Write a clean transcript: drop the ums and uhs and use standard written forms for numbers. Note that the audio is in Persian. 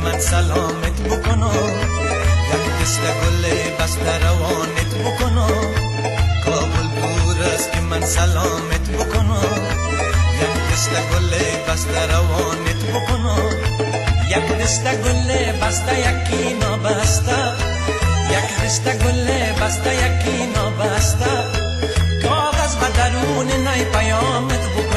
من سلامت بکنم، یک دست گل بسته روانت بکنم. کابل دور است که من سلامت بکنم، یک دست گل بسته روانت بکنم. یک دست گل بسته یکی نابسته، یک دست گل بسته یکی نابسته. کاغذ به درون نی پیامت بکنم.